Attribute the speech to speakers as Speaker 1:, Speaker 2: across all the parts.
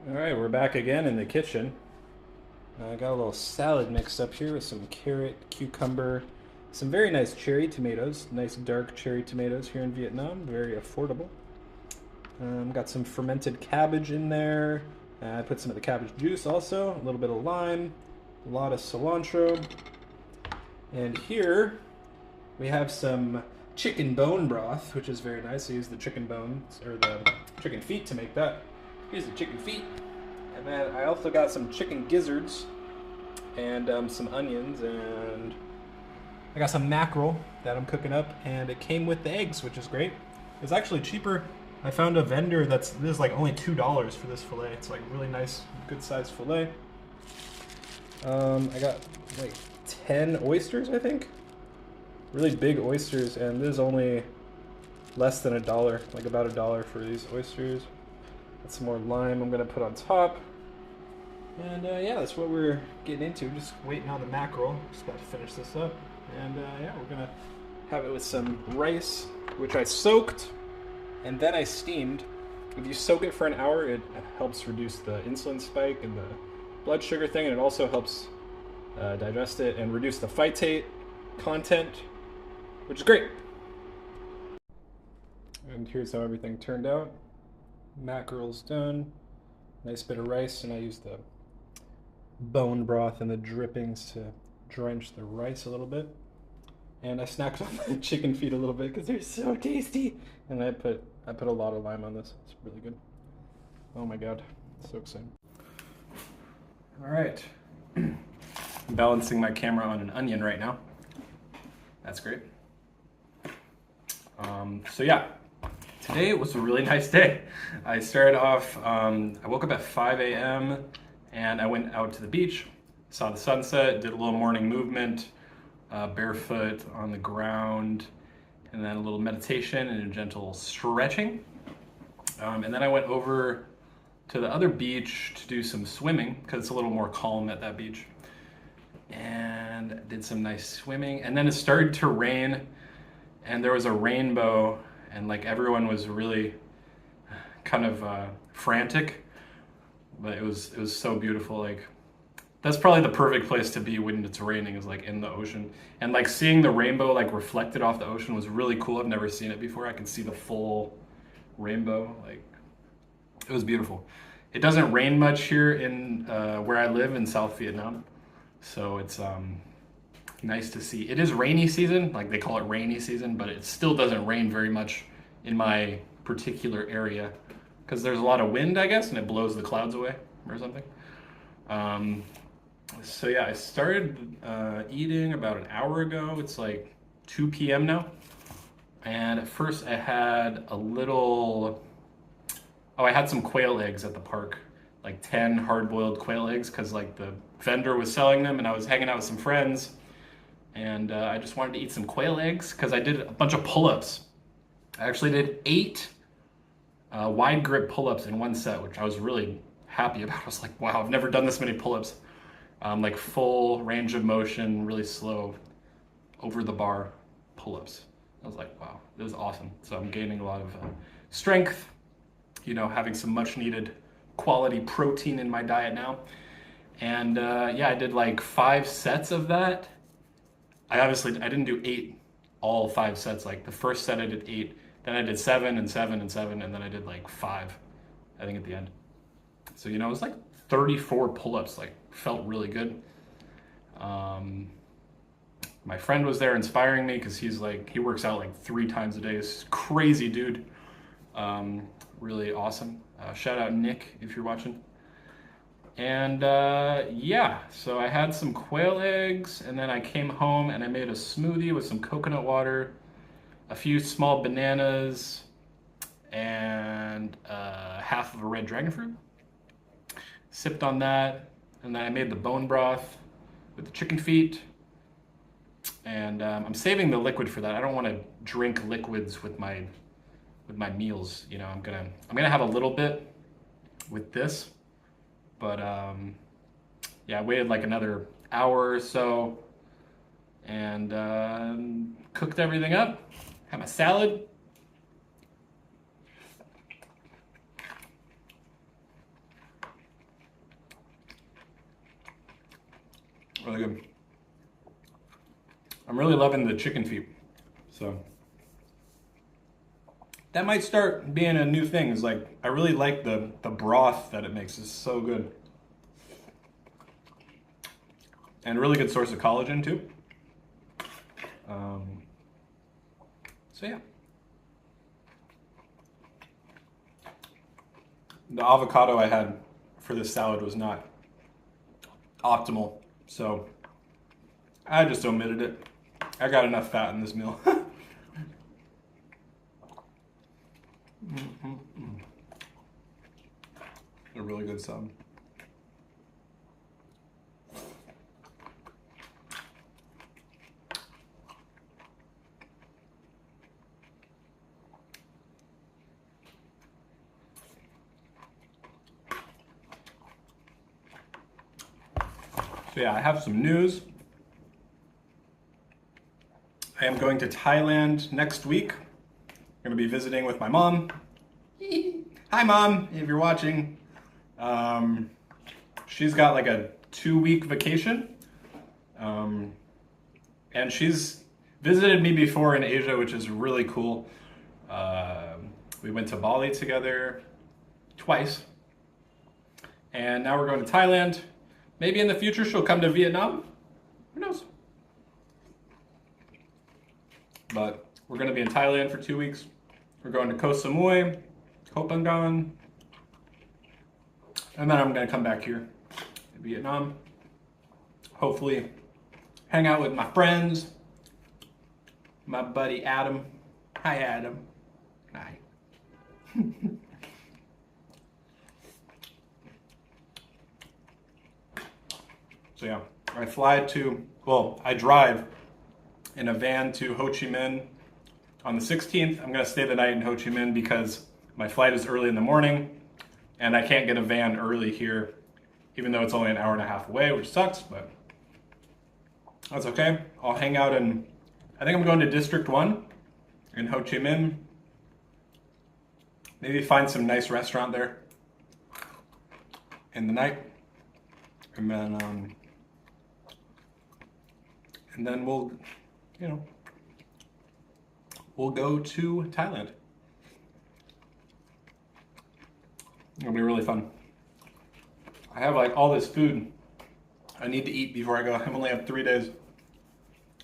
Speaker 1: All right, we're back again in the kitchen. I got a little salad mixed up here with some carrot, cucumber, some very nice cherry tomatoes. Nice dark cherry tomatoes here in Vietnam, very affordable. Got some fermented cabbage in there. I put some of the cabbage juice also, a little bit of lime, a lot of cilantro. And here we have some chicken bone broth, which is very nice. I use the chicken bones, or the chicken feet to make that. Here's the chicken feet. And then I also got some chicken gizzards and some onions, and I got some mackerel that I'm cooking up, and it came with the eggs, which is great. It's actually cheaper. I found a vendor this is like only $2 for this fillet. It's like really nice, good sized fillet. I got like 10 oysters, I think. Really big oysters, and this is only less than $1, like about $1 for these oysters. Got some more lime I'm gonna put on top. And yeah, that's what we're getting into. Just waiting on the mackerel. Just got to finish this up. And yeah, we're gonna have it with some rice, which I soaked and then I steamed. If you soak it for an hour, it helps reduce the insulin spike and the blood sugar thing, and it also helps digest it and reduce the phytate content, which is great. And here's how everything turned out. Mackerel's done. Nice bit of rice, and I used the bone broth and the drippings to drench the rice a little bit. And I snacked on the chicken feet a little bit because they're so tasty. And I put a lot of lime on this. It's really good. Oh my god, so exciting. All right, I'm balancing my camera on an onion right now. That's great. So yeah, today was a really nice day. I started off, I woke up at 5 a.m. and I went out to the beach, saw the sunset, did a little morning movement, barefoot on the ground, and then a little meditation and a gentle stretching. And then I went over to the other beach to do some swimming because it's a little more calm at that beach. And did some nice swimming. And then it started to rain, and there was a rainbow, and like everyone was really kind of frantic, but it was so beautiful. Like that's probably the perfect place to be when it's raining, is like in the ocean, and like seeing the rainbow like reflected off the ocean was really cool. I've never seen it before. I could see the full rainbow. Like it was beautiful. It doesn't rain much here in where I live in South Vietnam, so it's nice to see. It is rainy season, like they call it rainy season, but it still doesn't rain very much in my particular area because there's a lot of wind, I guess, and it blows the clouds away or something. So yeah, I started eating about an hour ago. It's like 2 p.m. now. And at first I had a little, I had some quail eggs at the park, like 10 hard-boiled quail eggs, because like the vendor was selling them and I was hanging out with some friends, and I just wanted to eat some quail eggs because I did a bunch of pull-ups. I actually did 8 wide grip pull-ups in one set, which I was really happy about. I was like, wow, I've never done this many pull-ups. Like full range of motion, really slow, over the bar pull-ups. I was like, wow, this is awesome. So I'm gaining a lot of strength, you know, having some much needed quality protein in my diet now. And yeah, I did like 5 sets of that. I didn't do 8, all 5 sets. Like the first set I did 8, then I did 7 and 7 and 7, and then I did like 5, I think, at the end. So, you know, it was like 34 pull-ups, like felt really good. My friend was there inspiring me because he works out like 3 times a day. It's crazy dude. Really awesome. Shout out Nick if you're watching. And yeah, so I had some quail eggs, and then I came home and I made a smoothie with some coconut water, a few small bananas, and half of a red dragon fruit. Sipped on that, and then I made the bone broth with the chicken feet. And I'm saving the liquid for that. I don't want to drink liquids with my meals. You know, I'm gonna have a little bit with this, but yeah, I waited like another hour or so and cooked everything up. Had my salad. Really good. I'm really loving the chicken feet. So that might start being a new thing. Is like I really like the broth that it makes. It's so good. And a really good source of collagen too. So yeah. The avocado I had for this salad was not optimal, so I just omitted it. I got enough fat in this meal. A really good sub. So yeah, I have some news. I am going to Thailand next week. I'm going to be visiting with my mom. Hi mom, if you're watching. She's got like a 2-week vacation. And she's visited me before in Asia, which is really cool. We went to Bali together twice. And now we're going to Thailand. Maybe in the future she'll come to Vietnam. Who knows? But we're going to be in Thailand for 2 weeks. We're going to Koh Samui, Koh Phangan, and then I'm going to come back here to Vietnam. Hopefully hang out with my friends. My buddy Adam. Hi Adam. Hi. So yeah, I drive in a van to Ho Chi Minh on the 16th. I'm gonna stay the night in Ho Chi Minh because my flight is early in the morning and I can't get a van early here, even though it's only an hour and a half away, which sucks, but that's okay. I'll hang out I think I'm going to District 1 in Ho Chi Minh. Maybe find some nice restaurant there in the night. And then we'll go to Thailand. It'll be really fun. I have like all this food I need to eat before I go. I only have 3 days.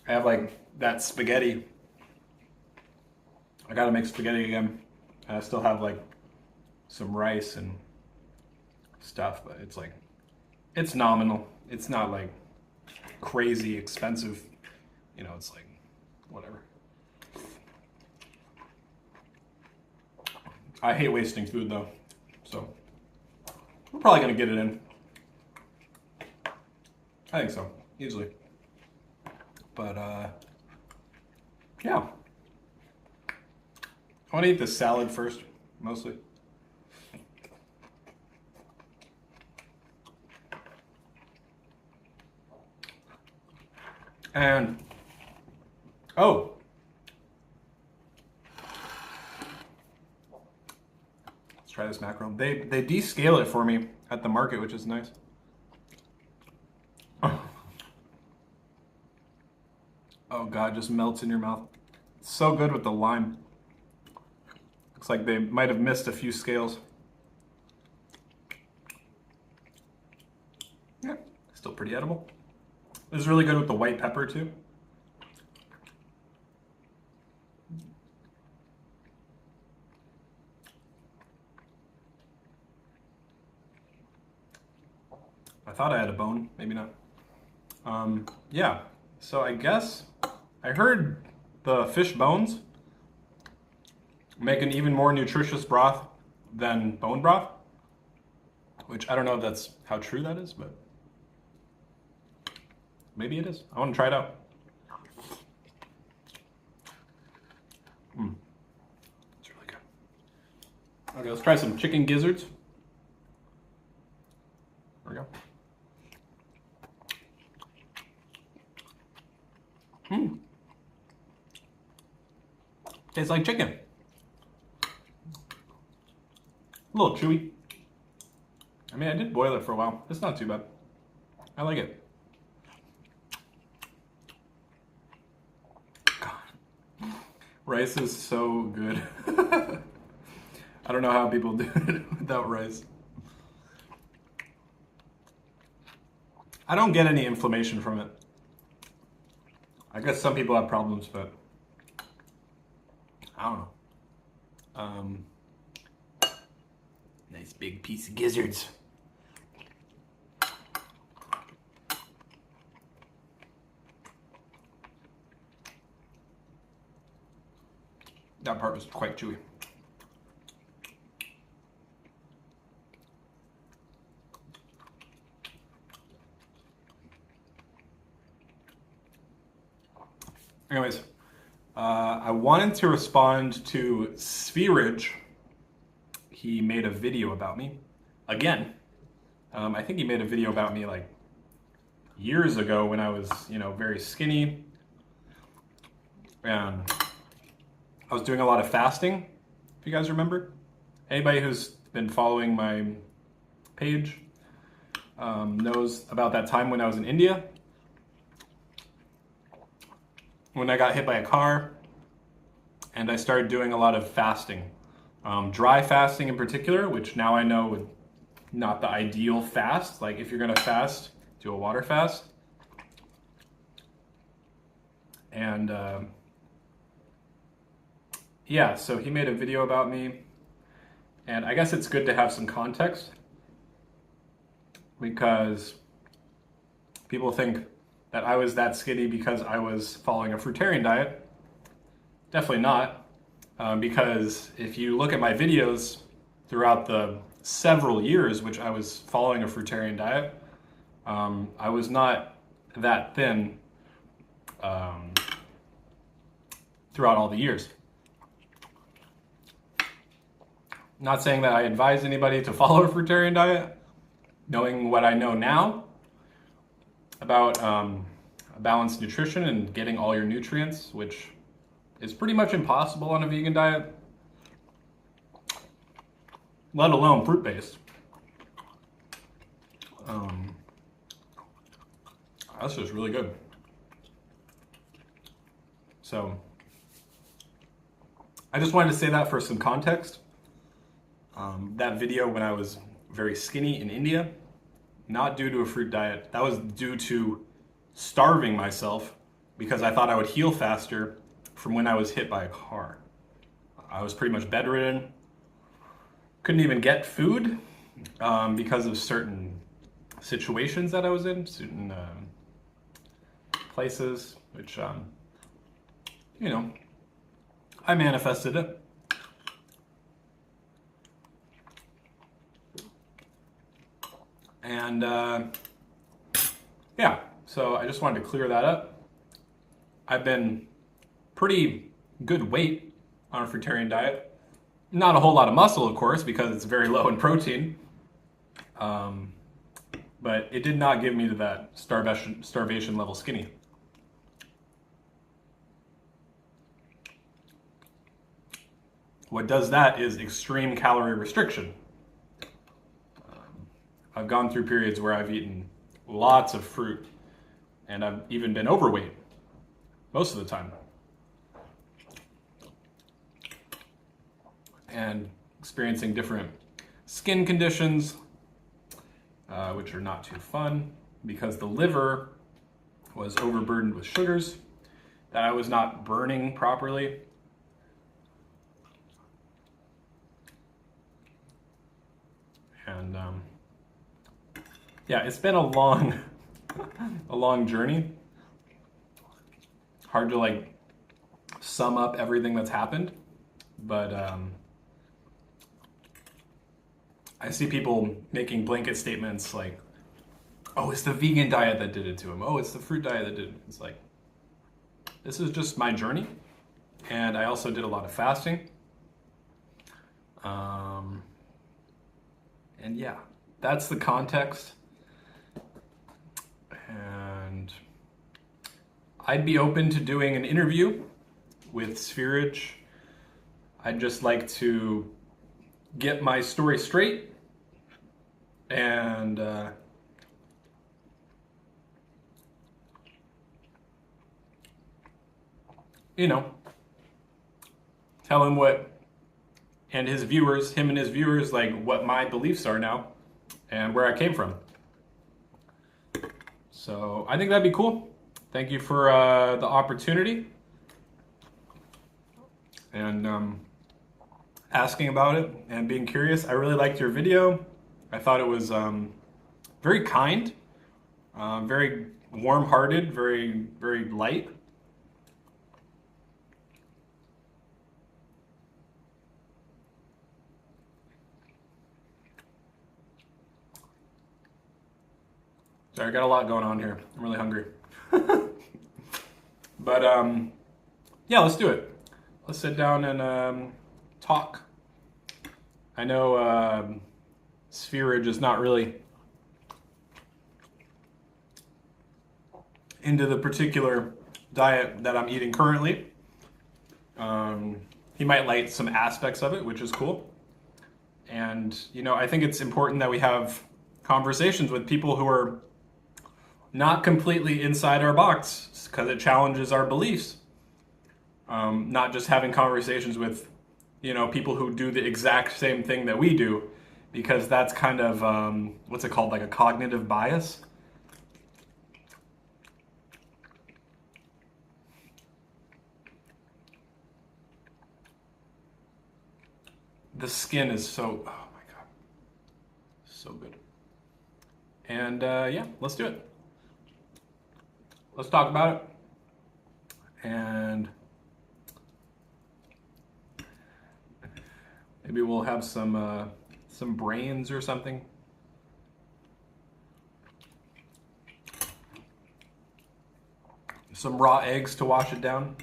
Speaker 1: I have like that spaghetti. I gotta make spaghetti again. And I still have like some rice and stuff, but it's nominal. It's not like crazy expensive. It's like whatever. I hate wasting food though, so we're probably gonna get it in. I think so, easily. But yeah. I want to eat the salad first, mostly. And oh, let's try this mackerel. They descale it for me at the market, which is nice. Oh God, just melts in your mouth. It's so good with the lime. Looks like they might have missed a few scales. Yeah, still pretty edible. This is really good with the white pepper too. I thought I had a bone, maybe not. Yeah, so I guess I heard the fish bones make an even more nutritious broth than bone broth, which I don't know if that's how true that is, but maybe it is. I want to try it out. It's really good. Okay, let's try some chicken gizzards. There we go. Tastes like chicken. A little chewy. I mean, I did boil it for a while. It's not too bad. I like it. Rice is so good. I don't know how people do it without rice. I don't get any inflammation from it. I guess some people have problems, but I don't know. Nice big piece of gizzards. That part was quite chewy. Anyways, I wanted to respond to Spherage. He made a video about me. Again, I think he made a video about me like years ago when I was, very skinny. And I was doing a lot of fasting, if you guys remember. Anybody who's been following my page knows about that time when I was in India. When I got hit by a car and I started doing a lot of fasting. Dry fasting in particular, which now I know not the ideal fast. Like if you're gonna fast, do a water fast. And yeah, so he made a video about me, and I guess it's good to have some context because people think that I was that skinny because I was following a fruitarian diet. Definitely not, because if you look at my videos throughout the several years which I was following a fruitarian diet, I was not that thin throughout all the years. Not saying that I advise anybody to follow a fruitarian diet. Knowing what I know now about balanced nutrition and getting all your nutrients, which is pretty much impossible on a vegan diet, let alone fruit-based. That's just really good. So I just wanted to say that for some context. That video when I was very skinny in India, not due to a fruit diet. That was due to starving myself because I thought I would heal faster from when I was hit by a car. I was pretty much bedridden. Couldn't even get food because of certain situations that I was in, certain places, which, I manifested it. And yeah, so I just wanted to clear that up. I've been pretty good weight on a fruitarian diet. Not a whole lot of muscle, of course, because it's very low in protein. But it did not give me to that starvation level skinny. What does that is extreme calorie restriction. I've gone through periods where I've eaten lots of fruit and I've even been overweight most of the time. And experiencing different skin conditions, which are not too fun because the liver was overburdened with sugars that I was not burning properly. And yeah, it's been a long journey. Hard to sum up everything that's happened, but I see people making blanket statements like, oh, it's the vegan diet that did it to him. Oh, it's the fruit diet that did it. It's like, this is just my journey. And I also did a lot of fasting. And yeah, that's the context. And I'd be open to doing an interview with Spherage. I'd just like to get my story straight and tell him him and his viewers, like what my beliefs are now and where I came from. So I think that'd be cool. Thank you for the opportunity and asking about it and being curious. I really liked your video. I thought it was very kind, very warm-hearted, very, very light. Sorry, I got a lot going on here. I'm really hungry. But yeah, let's do it. Let's sit down and talk. I know Spherage is not really into the particular diet that I'm eating currently. He might like some aspects of it, which is cool. And, you know, I think it's important that we have conversations with people who are not completely inside our box, because it challenges our beliefs. Not just having conversations with, you know, people who do the exact same thing that we do, because that's kind of, what's it called, like a cognitive bias? The skin is so, oh my God, so good. And yeah, let's do it. Let's talk about it. And maybe we'll have some brains or something. Some raw eggs to wash it down.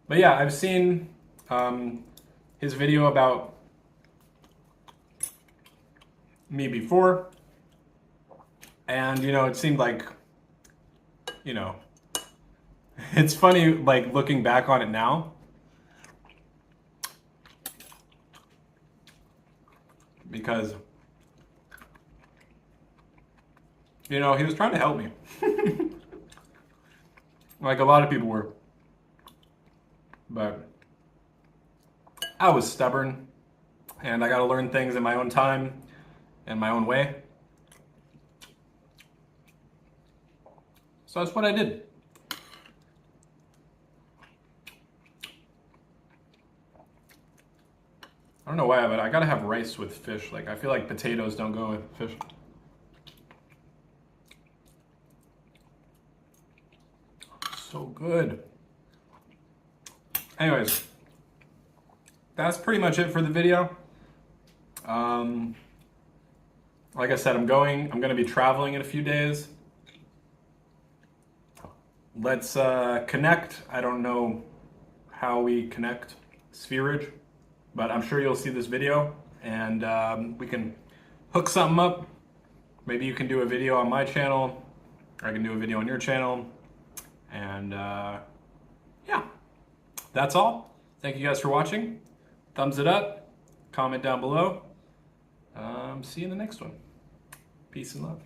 Speaker 1: But yeah, I've seen his video about me before, and you know, it seemed like, you know, it's funny like looking back on it now, because you know, he was trying to help me. Like a lot of people were. But I was stubborn, and I got to learn things in my own time and my own way. So that's what I did. I don't know why, but I gotta have rice with fish. Like, I feel like potatoes don't go with fish. So good. Anyways, that's pretty much it for the video. Like I said, I'm gonna be traveling in a few days. Let's connect. I don't know how we connect, Spherage, but I'm sure you'll see this video, and we can hook something up. Maybe you can do a video on my channel, or I can do a video on your channel, and yeah, that's all. Thank you guys for watching. Thumbs it up, comment down below. See you in the next one. Peace and love.